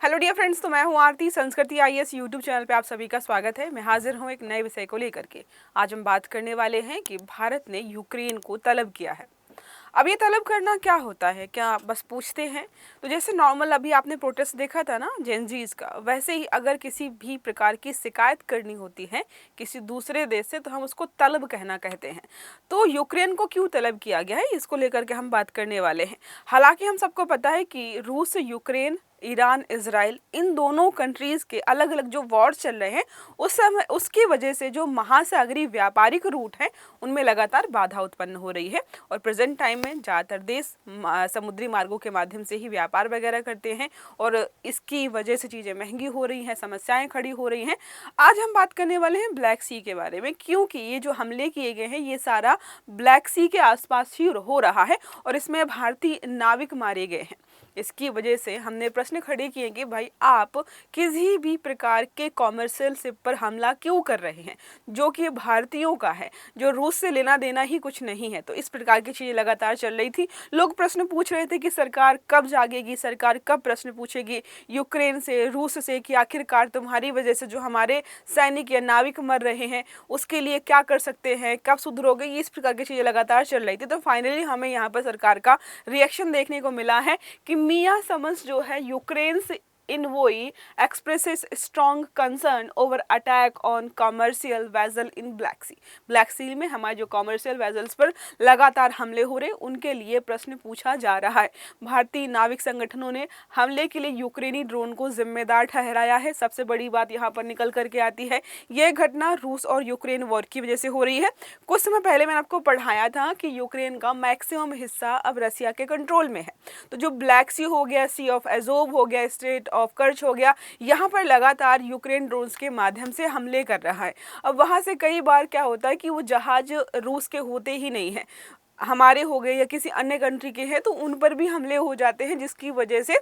Hello dear friends, तो मैं हूं आरती। संस्कृति आईएएस यूट्यूब चैनल पे आप सभी का स्वागत है। मैं हाजिर हूं एक नए विषय को लेकर के। आज हम बात करने वाले हैं कि भारत ने यूक्रेन को तलब किया है। अब ये तलब करना क्या होता है, क्या बस पूछते हैं? तो जैसे नॉर्मल अभी आपने प्रोटेस्ट देखा था ना जेनजीज का, वैसे ही अगर किसी भी प्रकार की शिकायत करनी होती है किसी दूसरे देश से तो हम उसको तलब कहना कहते हैं। तो यूक्रेन को क्यों तलब किया गया है, इसको लेकर के हम बात करने वाले हैं। हालांकि हम सबको पता है कि रूस, यूक्रेन, ईरान, इजराइल, इन दोनों कंट्रीज़ के अलग अलग जो वॉर चल रहे हैं उस समय उसकी वजह से जो महासागरीय व्यापारिक रूट हैं उनमें लगातार बाधा उत्पन्न हो रही है। और प्रेजेंट टाइम में ज़्यादातर देश समुद्री मार्गों के माध्यम से ही व्यापार वगैरह करते हैं और इसकी वजह से चीज़ें महंगी हो रही हैं, समस्याएं खड़ी हो रही हैं। आज हम बात करने वाले हैं ब्लैक सी के बारे में, क्योंकि ये जो हमले किए गए हैं ये सारा ब्लैक सी के आसपास ही हो रहा है और इसमें भारतीय नाविक मारे गए हैं। इसकी वजह से हमने प्रश्न खड़े किए कि भाई आप किसी भी प्रकार के कॉमर्शियल शिप पर हमला क्यों कर रहे हैं जो कि भारतीयों का है, जो रूस से लेना देना ही कुछ नहीं है। तो इस प्रकार की चीज़ें लगातार चल रही थी। लोग प्रश्न पूछ रहे थे कि सरकार कब जागेगी, सरकार कब प्रश्न पूछेगी यूक्रेन से, रूस से कि आखिरकार तुम्हारी वजह से जो हमारे सैनिक या नाविक मर रहे हैं उसके लिए क्या कर सकते हैं, कब सुधरोगे। इस प्रकार की चीज़ें लगातार चल रही थी। तो फाइनली हमें यहाँ पर सरकार का रिएक्शन देखने को मिला है कि मिया समझ जो है यूक्रेन से envoy expresses strong concern over attack on commercial vessel in Black Sea। Black Sea में हमारे जो कॉमर्शियल वेजल्स पर लगातार हमले हो रहे उनके लिए प्रश्न पूछा जा रहा है। भारतीय नाविक संगठनों ने हमले के लिए यूक्रेनी ड्रोन को जिम्मेदार ठहराया है। सबसे बड़ी बात यहाँ पर निकल करके आती है, यह घटना रूस और यूक्रेन वॉर की वजह से हो रही है। कुछ समय पहले मैंने आपको पढ़ाया था कि यूक्रेन का मैक्सिमम हिस्सा अब रसिया के कंट्रोल में है। तो जो ब्लैक सी हो गया, सी ऑफ एजोव हो गया, स्ट्रेट ऑफ कर्च हो गया, यहाँ पर लगातार यूक्रेन ड्रोन्स के माध्यम से हमले कर रहा है। अब वहाँ से कई बार क्या होता है कि वो जहाज रूस के होते ही नहीं है, हमारे हो गए या किसी अन्य कंट्री के हैं, तो उन पर भी हमले हो जाते हैं जिसकी वजह से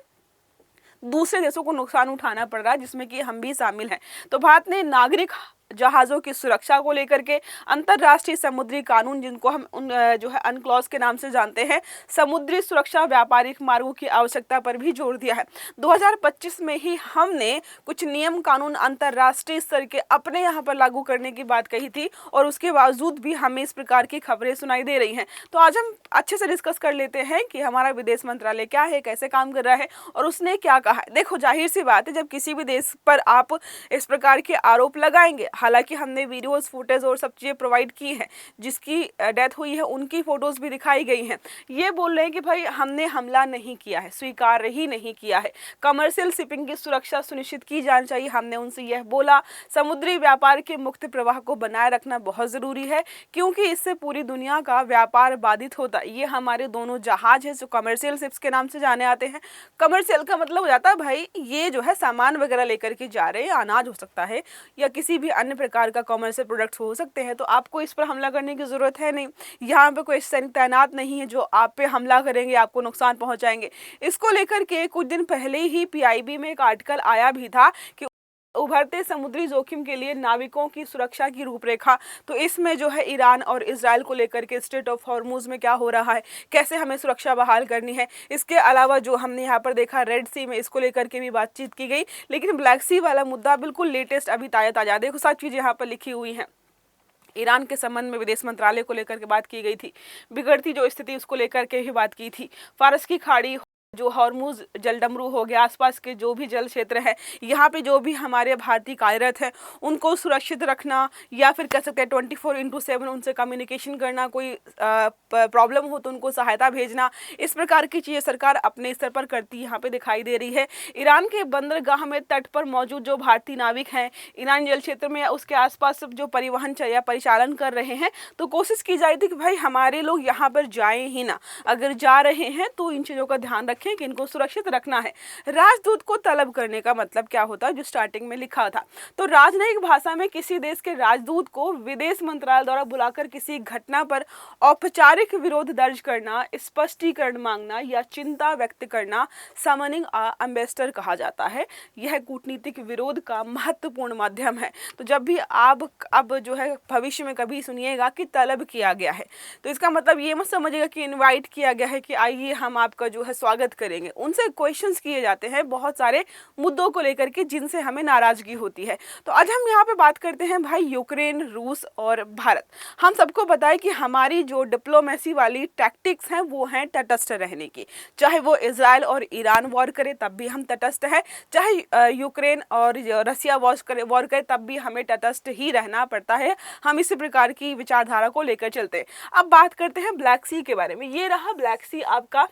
दूसरे देशों को नुकसान उठाना पड़ रहा है, जिसमें कि हम भी शामिल हैं। तो भारत ने नागरिक जहाज़ों की सुरक्षा को लेकर के अंतर्राष्ट्रीय समुद्री कानून, जिनको हम जो है अनक्लॉज के नाम से जानते हैं, समुद्री सुरक्षा व्यापारिक मार्गों की आवश्यकता पर भी जोर दिया है। 2025 में ही हमने कुछ नियम कानून अंतर्राष्ट्रीय स्तर के अपने यहाँ पर लागू करने की बात कही थी और उसके बावजूद भी हमें इस प्रकार की खबरें सुनाई दे रही हैं। तो आज हम अच्छे से डिस्कस कर लेते हैं कि हमारा विदेश मंत्रालय क्या है, कैसे काम कर रहा है और उसने क्या कहा है। देखो, जाहिर सी बात है, जब किसी भी देश पर आप इस प्रकार के आरोप लगाएंगे, हालांकि हमने वीडियोस, फुटेज और सब चीज़ें प्रोवाइड की हैं, जिसकी डेथ हुई है उनकी फ़ोटोज़ भी दिखाई गई हैं। ये बोल रहे हैं कि भाई हमने हमला नहीं किया है, स्वीकार ही नहीं किया है, कमर्शियल शिपिंग की सुरक्षा सुनिश्चित की जानी चाहिए। हमने उनसे यह बोला, समुद्री व्यापार के मुक्त प्रवाह को बनाए रखना बहुत ज़रूरी है क्योंकि इससे पूरी दुनिया का व्यापार बाधित होता है। ये हमारे दोनों जहाज़ हैं जो कमर्शियल शिप्स के नाम से जाने आते हैं। कमर्शियल का मतलब हो जाता है भाई ये जो है सामान वगैरह लेकर के जा रहे हैं, अनाज हो सकता है या किसी भी अन्य प्रकार का कॉमर्शियल प्रोडक्ट्स हो सकते हैं। तो आपको इस पर हमला करने की ज़रूरत है नहीं। यहाँ पे कोई सैनिक तैनात नहीं है जो आप पे हमला करेंगे, आपको नुकसान पहुँचाएंगे। इसको लेकर के कुछ दिन पहले ही पीआईबी में एक आर्टिकल आया भी था कि उभरते समुद्री जोखिम के लिए नाविकों की सुरक्षा की रूपरेखा। तो इसमें जो है ईरान और इजराइल को लेकर के स्ट्रेट ऑफ हॉर्मुज में क्या हो रहा है, कैसे हमें सुरक्षा बहाल करनी है। इसके अलावा जो हमने यहाँ पर देखा रेड सी में, इसको लेकर के भी बातचीत की गई। लेकिन ब्लैक सी वाला मुद्दा बिल्कुल लेटेस्ट, अभी ताज़ा देखो सब चीज़ें यहाँ पर लिखी हुई हैं। ईरान के संबंध में विदेश मंत्रालय को लेकर के बात की गई थी, बिगड़ती जो स्थिति उसको लेकर के भी बात की थी। फारस की खाड़ी, जो हॉर्मुज जलडमरू हो गया, आसपास के जो भी जल क्षेत्र है, यहाँ पे जो भी हमारे भारतीय कार्यरत हैं उनको सुरक्षित रखना, या फिर कह सकते हैं 24/7 उनसे कम्युनिकेशन करना, कोई प्रॉब्लम हो तो उनको सहायता भेजना। इस प्रकार की चीज़ें सरकार अपने स्तर पर करती यहाँ पे दिखाई दे रही है। ईरान के बंदरगाह में तट पर मौजूद जो भारतीय नाविक हैं, ईरान जल क्षेत्र में उसके आसपास जो परिवहन या परिचालन कर रहे हैं, तो कोशिश की जाती कि भाई हमारे लोग यहाँ पर जाएँ ही ना। अगर जा रहे हैं तो इन चीज़ों का ध्यान रखें कि इनको सुरक्षित रखना है। राजदूत को तलब करने का मतलब क्या होता है, जो स्टार्टिंग में लिखा था। तो राजनयिक भाषा में किसी देश के राजदूत को विदेश मंत्रालय द्वारा बुलाकर किसी घटना पर औपचारिक विरोध दर्ज करना, स्पष्टीकरण मांगना या चिंता व्यक्त करना समनिंग एम्बेसडर कहा जाता है। यह कूटनीतिक विरोध का महत्वपूर्ण माध्यम है। तो जब भी आप अब जो है भविष्य में कभी सुनिएगा कि तलब किया गया है, तो इसका मतलब ये मत समझिएगा कि इनवाइट किया गया है कि आइए हम आपका जो है स्वागत बात करेंगे, उनसे क्वेश्चंस किए जाते हैं बहुत सारे मुद्दों को लेकर के जिनसे हमें नाराजगी होती है। तो आज हम यहाँ पे बात करते हैं भाई यूक्रेन, रूस और भारत। हम सबको पता है कि हमारी जो डिप्लोमेसी वाली टैक्टिक्स हैं वो हैं तटस्थ रहने की। चाहे वो इजराइल और ईरान वॉर करे तब भी हम तटस्थ हैं, चाहे यूक्रेन और रसिया वॉर करे तब भी हमें तटस्थ ही रहना पड़ता है। हम इसी प्रकार की विचारधारा को लेकर चलते हैं। अब बात करते हैं ब्लैक सी के बारे में। ये रहा ब्लैक सी, आपका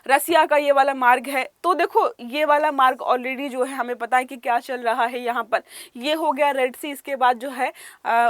रसिया का ये वाला मार्ग है। तो देखो ये वाला मार्ग ऑलरेडी जो है हमें पता है कि क्या चल रहा है यहाँ पर। ये हो गया रेड सी, इसके बाद जो है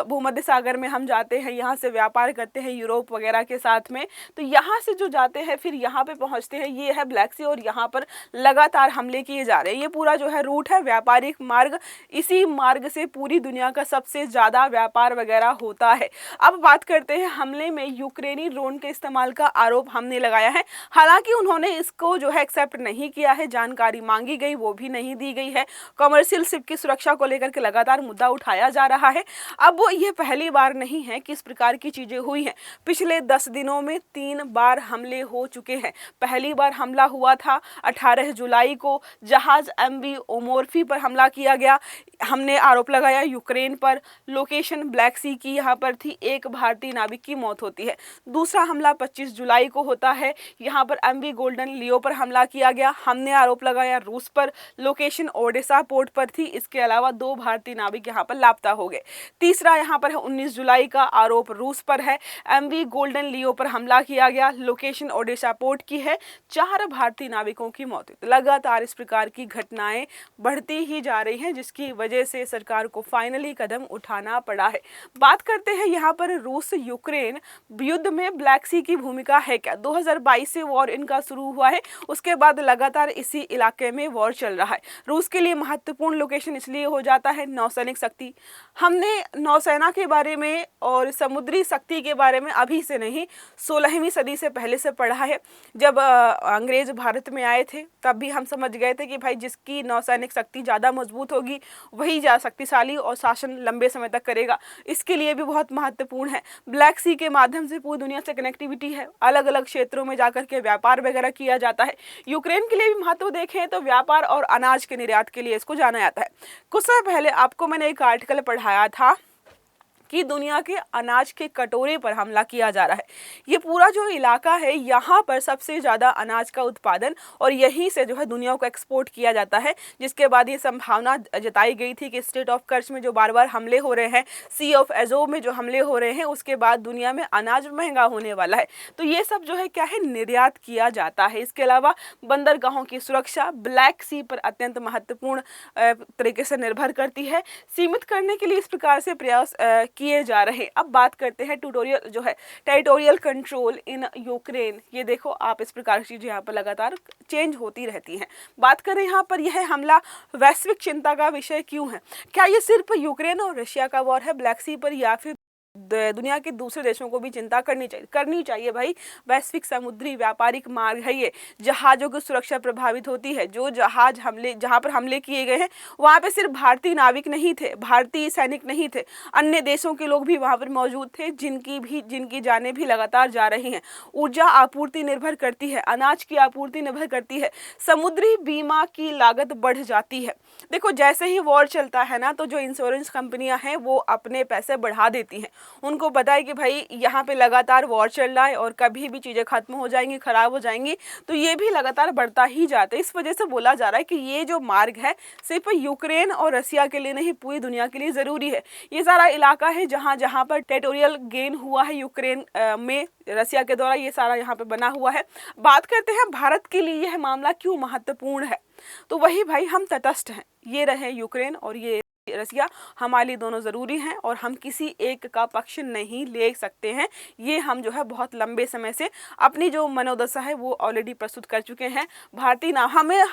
भूमध्य सागर में हम जाते हैं, यहाँ से व्यापार करते हैं यूरोप वगैरह के साथ में। तो यहाँ से जो जाते हैं फिर यहाँ पे पहुँचते हैं, ये है ब्लैक सी और यहाँ पर लगातार हमले किए जा रहे हैं। ये पूरा जो है रूट है व्यापारिक मार्ग, इसी मार्ग से पूरी दुनिया का सबसे ज़्यादा व्यापार वगैरह होता है। अब बात करते हैं हमले में यूक्रेनी ड्रोन के इस्तेमाल का आरोप हमने लगाया है। हालांकि उन्होंने इसको जो है एक्सेप्ट नहीं किया है, जानकारी मांगी गई वो भी नहीं दी गई है। कमर्शियल शिप की सुरक्षा को लेकर के लगातार मुद्दा उठाया जा रहा है। अब वो ये पहली बार नहीं है कि इस प्रकार की चीजें हुई हैं। पिछले 10 दिनों में 3 बार हमले हो चुके हैं। पहली बार हमला हुआ था 18 जुलाई को, जहाज MV ओमोर्फी पर हमला किया गया। हमने आरोप लगाया यूक्रेन पर, लोकेशन ब्लैक सी की यहाँ पर थी, एक भारतीय नाविक की मौत होती है। दूसरा हमला 25 जुलाई को होता है, यहाँ पर MV गोल्डन लियो पर हमला किया गया। हमने आरोप लगाया रूस पर, लोकेशन ओडेसा पोर्ट पर थी। इसके अलावा 2 भारतीय नाविक यहाँ पर लापता हो गए। तीसरा यहाँ पर है 19 जुलाई का आरोप रूस पर है, MV गोल्डन लियो पर हमला किया गया, लोकेशन ओडेसा पोर्ट की है, 4 भारतीय नाविकों की मौत हुई। लगातार इस प्रकार की घटनाएं बढ़ती ही जा रही हैं, जिसकी वजह से सरकार को फाइनली कदम उठाना पड़ा है। बात करते हैं यहाँ पर रूस यूक्रेन युद्ध में ब्लैक सी की भूमिका है क्या। 2022 से वॉर इनका शुरू हुआ है, उसके बाद लगातार इसी इलाके में वॉर चल रहा है। रूस के लिए महत्वपूर्ण लोकेशन इसलिए हो जाता है नौसैनिक शक्ति। हमने नौसेना के बारे में और समुद्री शक्ति के बारे में अभी से नहीं, 16वीं सदी से पहले से पढ़ा है। जब अंग्रेज भारत में आए थे तब भी हम समझ गए थे कि भाई जिसकी नौसैनिक शक्ति ज़्यादा मजबूत होगी वही ज़्यादा शक्तिशाली और शासन लंबे समय तक करेगा। इसके लिए भी बहुत महत्वपूर्ण है। ब्लैक सी के माध्यम से पूरी दुनिया से कनेक्टिविटी है, अलग अलग क्षेत्रों में जाकर के व्यापार वगैरह किया जाता है। यूक्रेन के लिए भी महत्व देखें तो व्यापार और अनाज के निर्यात के लिए इसको जाना जाता है। कुछ समय पहले आपको मैंने एक आर्टिकल पढ़ाया था कि दुनिया के अनाज के कटोरे पर हमला किया जा रहा है। ये पूरा जो इलाका है यहाँ पर सबसे ज़्यादा अनाज का उत्पादन और यहीं से जो है दुनिया को एक्सपोर्ट किया जाता है, जिसके बाद ये संभावना जताई गई थी कि स्टेट ऑफ कर्च में जो बार बार हमले हो रहे हैं, सी ऑफ एजोव में जो हमले हो रहे हैं, उसके बाद दुनिया में अनाज महंगा होने वाला है। तो ये सब जो है क्या है, निर्यात किया जाता है। इसके अलावा बंदरगाहों की सुरक्षा ब्लैक सी पर अत्यंत महत्वपूर्ण तरीके से निर्भर करती है। सीमित करने के लिए इस प्रकार से प्रयास किए जा रहे। अब बात करते हैं ट्यूटोरियल जो है टेरिटोरियल कंट्रोल इन यूक्रेन। ये देखो आप, इस प्रकार की चीजें यहाँ पर लगातार चेंज होती रहती हैं। बात करें यहाँ पर यह हमला वैश्विक चिंता का विषय क्यों है। क्या ये सिर्फ यूक्रेन और रशिया का वॉर है ब्लैक सी पर, या फिर दुनिया के दूसरे देशों को भी चिंता करनी चाहिए भाई। वैश्विक समुद्री व्यापारिक मार्ग है ये, जहाज़ों की सुरक्षा प्रभावित होती है। जो जहाज जहाँ पर हमले किए गए हैं वहाँ पे सिर्फ भारतीय नाविक नहीं थे, भारतीय सैनिक नहीं थे, अन्य देशों के लोग भी वहाँ पर मौजूद थे, जिनकी जानें भी लगातार जा रही हैं। ऊर्जा आपूर्ति निर्भर करती है, अनाज की आपूर्ति निर्भर करती है, समुद्री बीमा की लागत बढ़ जाती है। देखो जैसे ही वॉर चलता है ना, तो जो इंश्योरेंस कंपनियां हैं वो अपने पैसे बढ़ा देती हैं। उनको पता है कि भाई यहाँ पे लगातार वॉर चल रहा है और कभी भी चीज़ें खत्म हो जाएंगी, खराब हो जाएंगी, तो ये भी लगातार बढ़ता ही जाता है। इस वजह से बोला जा रहा है कि ये जो मार्ग है सिर्फ यूक्रेन और रसिया के लिए नहीं, पूरी दुनिया के लिए ज़रूरी है। ये सारा इलाका है जहाँ जहाँ पर टेरिटोरियल गेन हुआ है यूक्रेन में रसिया के द्वारा, ये सारा यहाँ पे बना हुआ है। बात करते हैं भारत के लिए यह मामला क्यों महत्वपूर्ण है। तो वही भाई, हम तटस्थ हैं। ये रहे यूक्रेन और ये रसिया, हमारे लिए दोनों ज़रूरी हैं और हम किसी एक का पक्ष नहीं ले सकते हैं। ये हम जो है बहुत लंबे समय से अपनी जो मनोदशा है वो ऑलरेडी प्रस्तुत कर चुके हैं। भारतीय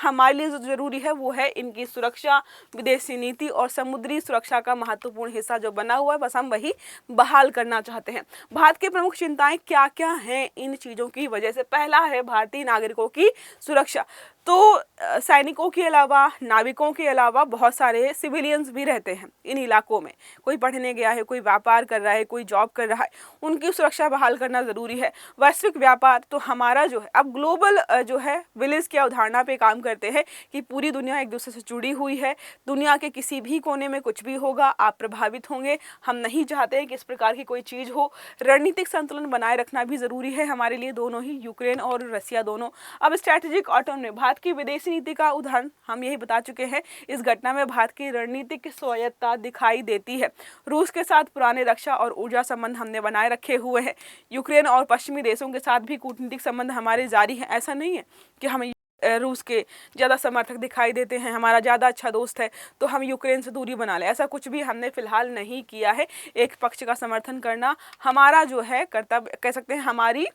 हमारे लिए जो ज़रूरी है वो है इनकी सुरक्षा, विदेशी नीति और समुद्री सुरक्षा का महत्वपूर्ण हिस्सा जो बना हुआ है, बस हम वही बहाल करना चाहते हैं। भारत की प्रमुख चिंताएं क्या क्या हैं इन चीज़ों की वजह से। पहला है भारतीय नागरिकों की सुरक्षा। तो सैनिकों के अलावा, नाविकों के अलावा बहुत सारे सिविलियंस भी रहते हैं इन इलाकों में। कोई पढ़ने गया है, कोई व्यापार कर रहा है, कोई जॉब कर रहा है, उनकी सुरक्षा बहाल करना ज़रूरी है। वैश्विक व्यापार तो हमारा जो है अब ग्लोबल जो है विलेज की अवधारणा पे काम करते हैं कि पूरी दुनिया एक दूसरे से जुड़ी हुई है। दुनिया के किसी भी कोने में कुछ भी होगा, आप प्रभावित होंगे। हम नहीं चाहते कि इस प्रकार की कोई चीज़ हो। रणनीतिक संतुलन बनाए रखना भी ज़रूरी है हमारे लिए, दोनों ही, यूक्रेन और रसिया दोनों। अब स्ट्रैटेजिक ऑटोनॉमी, भारत की विदेशी नीति का उदाहरण हम यही बता चुके हैं। इस घटना में भारत की रणनीतिक स्वायत्तता दिखाई देती है। रूस के साथ पुराने रक्षा और ऊर्जा संबंध हमने बनाए रखे हुए हैं। यूक्रेन और पश्चिमी देशों के साथ भी कूटनीतिक संबंध हमारे जारी हैं। ऐसा नहीं है कि हमें रूस के ज़्यादा समर्थक दिखाई देते हैं, हमारा ज़्यादा अच्छा दोस्त है तो हम यूक्रेन से दूरी बना लें। ऐसा कुछ भी हमने फिलहाल नहीं किया है। एक पक्ष का समर्थन करना हमारा जो है कर्तव्य, कह सकते हैं हमारी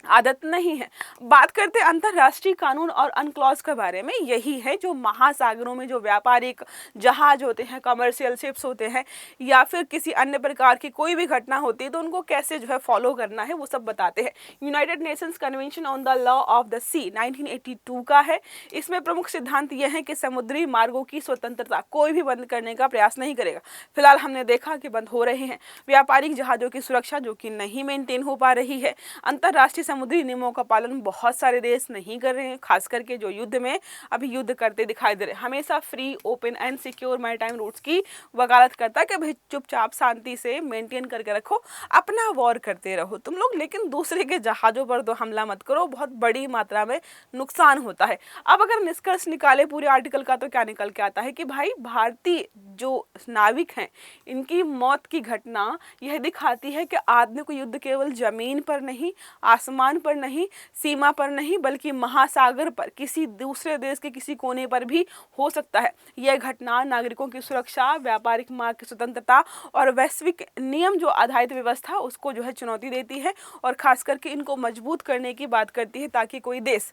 आदत नहीं है। बात करते हैं अंतर्राष्ट्रीय कानून और अनक्लॉज के बारे में। यही है जो महासागरों में जो व्यापारिक जहाज होते हैं, कमर्शियल शिप्स होते हैं, या फिर किसी अन्य प्रकार की कोई भी घटना होती है तो उनको कैसे जो है फॉलो करना है वो सब बताते हैं। United Nations Convention on the Law of the Sea 1982 का है। इसमें प्रमुख सिद्धांत यह है कि समुद्री मार्गों की स्वतंत्रता कोई भी बंद करने का प्रयास नहीं करेगा। फिलहाल हमने देखा कि बंद हो रहे हैं। व्यापारिक जहाजों की सुरक्षा जो कि नहीं मेंटेन हो पा रही है। अंतर्राष्ट्रीय समुद्री नियमों का पालन बहुत सारे देश नहीं कर रहे हैं, खास करके जो युद्ध में अभी युद्ध करते दिखाई दे रहे हैं। हमेशा free, open and secure maritime routes की वकालत करता है कि भाई चुपचाप शांति से मेंटेन करके रखो, अपना वॉर करते रहो तुम लोग, लेकिन दूसरे के जहाजों पर तो हमला मत करो, बहुत बड़ी मात्रा में नुकसान होता है। अब अगर निष्कर्ष निकाले पूरे आर्टिकल का तो क्या निकल के आता है कि भाई भारतीय जो नाविक हैं इनकी मौत की घटना यह दिखाती है कि आधुनिक युद्ध केवल जमीन पर नहीं, आसमान पर नहीं, सीमा पर नहीं, बल्कि महासागर पर किसी दूसरे देश के किसी कोने पर भी हो सकता है। यह घटना नागरिकों की सुरक्षा, व्यापारिक मार्ग की स्वतंत्रता और वैश्विक नियम जो आधारित व्यवस्था उसको जो है चुनौती देती है और खास करके इनको मजबूत करने की बात करती है, ताकि कोई देश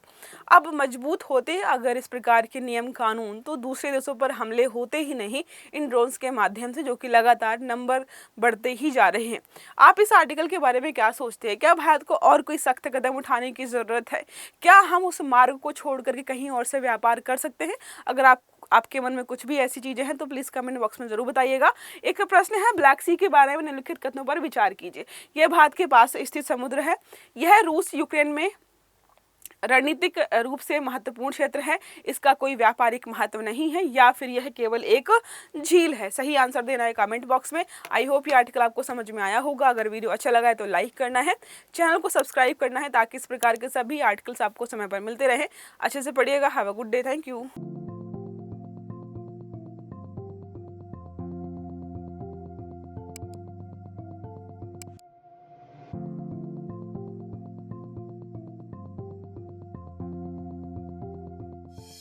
अब मजबूत होते अगर इस प्रकार के नियम कानून तो दूसरे देशों पर हमले होते ही नहीं इन ड्रोन्स के माध्यम से, जो कि लगातार नंबर बढ़ते ही जा रहे हैं। आप इस आर्टिकल के बारे में क्या सोचते हैं? क्या भारत को और कोई सख्त कदम उठाने की ज़रूरत है? क्या हम उस मार्ग को छोड़ करके कहीं और से व्यापार कर सकते हैं? अगर आपके मन में कुछ भी ऐसी चीज़ें हैं तो प्लीज़ कमेंट बॉक्स में ज़रूर बताइएगा। एक प्रश्न है, ब्लैक सी के बारे में निम्नलिखित कथनों पर विचार कीजिए। यह भारत के पास स्थित समुद्र है, यह रूस यूक्रेन में रणनीतिक रूप से महत्वपूर्ण क्षेत्र है, इसका कोई व्यापारिक महत्व नहीं है, या फिर यह केवल एक झील है? सही आंसर देना है कमेंट बॉक्स में। आई होप ये आर्टिकल आपको समझ में आया होगा। अगर वीडियो अच्छा लगा है तो लाइक करना है, चैनल को सब्सक्राइब करना है ताकि इस प्रकार के सभी आर्टिकल्स आपको समय पर मिलते रहे। अच्छे से पढ़िएगा। Have a good day. Thank you.